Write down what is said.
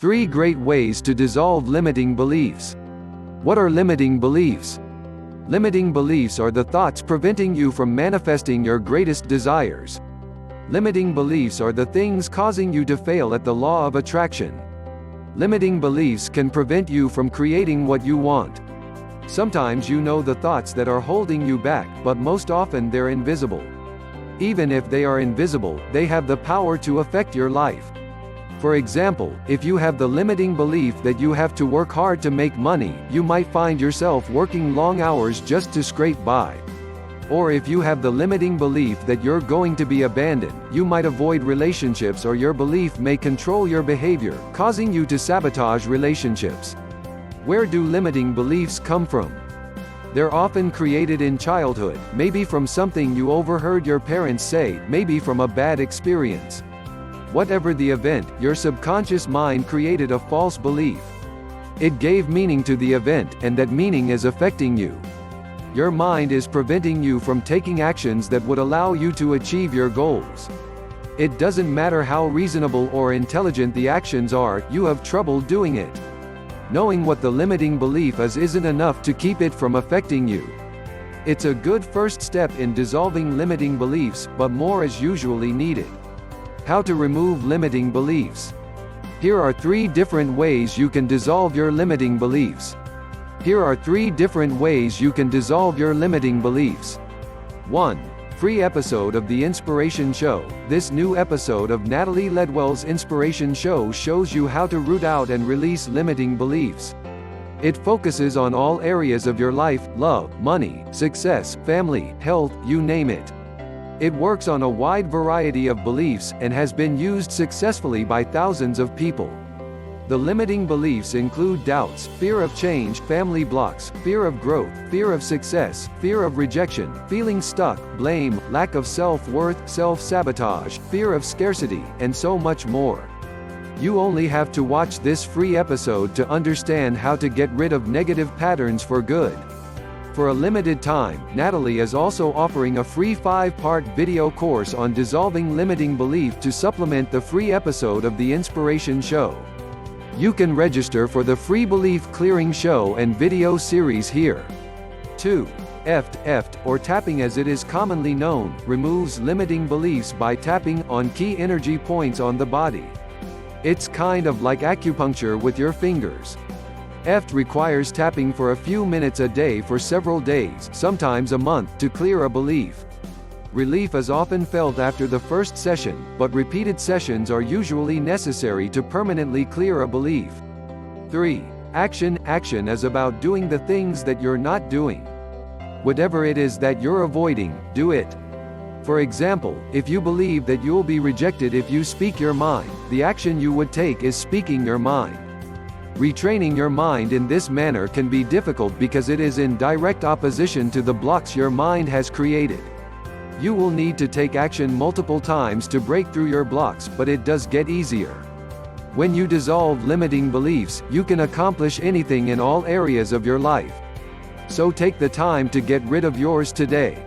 3 Great Ways to Dissolve Limiting Beliefs. What are limiting beliefs? Limiting beliefs are the thoughts preventing you from manifesting your greatest desires. Limiting beliefs are the things causing you to fail at the law of attraction. Limiting beliefs can prevent you from creating what you want. Sometimes you know the thoughts that are holding you back, but most often they're invisible. Even if they are invisible, they have the power to affect your life. For example, if you have the limiting belief that you have to work hard to make money, you might find yourself working long hours just to scrape by. Or if you have the limiting belief that you're going to be abandoned, you might avoid relationships, or your belief may control your behavior, causing you to sabotage relationships. Where do limiting beliefs come from? They're often created in childhood, maybe from something you overheard your parents say, maybe from a bad experience. Whatever the event, your subconscious mind created a false belief. It gave meaning to the event, and that meaning is affecting you. Your mind is preventing you from taking actions that would allow you to achieve your goals. It doesn't matter how reasonable or intelligent the actions are, you have trouble doing it. Knowing what the limiting belief is isn't enough to keep it from affecting you. It's a good first step in dissolving limiting beliefs, but more is usually needed. How to remove limiting beliefs. Here are 3 different ways you can dissolve your limiting beliefs. Here are 3 different ways you can dissolve your limiting beliefs. 1. Free episode of The Inspiration Show. This new episode of Natalie Ledwell's Inspiration Show shows you how to root out and release limiting beliefs. It focuses on all areas of your life: love, money, success, family, health, you name it. It works on a wide variety of beliefs, and has been used successfully by thousands of people. The limiting beliefs include doubts, fear of change, family blocks, fear of growth, fear of success, fear of rejection, feeling stuck, blame, lack of self-worth, self-sabotage, fear of scarcity, and so much more. You only have to watch this free episode to understand how to get rid of negative patterns for good. For a limited time, Natalie is also offering a free 5-part video course on dissolving limiting belief to supplement the free episode of The Inspiration Show. You can register for the free belief clearing show and video series here. 2. EFT, or tapping as it is commonly known, removes limiting beliefs by tapping on key energy points on the body. It's kind of like acupuncture with your fingers. EFT requires tapping for a few minutes a day for several days, sometimes a month, to clear a belief. Relief is often felt after the first session, but repeated sessions are usually necessary to permanently clear a belief. 3. Action is about doing the things that you're not doing. Whatever it is that you're avoiding, do it. For example, if you believe that you'll be rejected if you speak your mind, the action you would take is speaking your mind. Retraining your mind in this manner can be difficult because it is in direct opposition to the blocks your mind has created. You will need to take action multiple times to break through your blocks, but it does get easier. When you dissolve limiting beliefs, you can accomplish anything in all areas of your life. So take the time to get rid of yours today.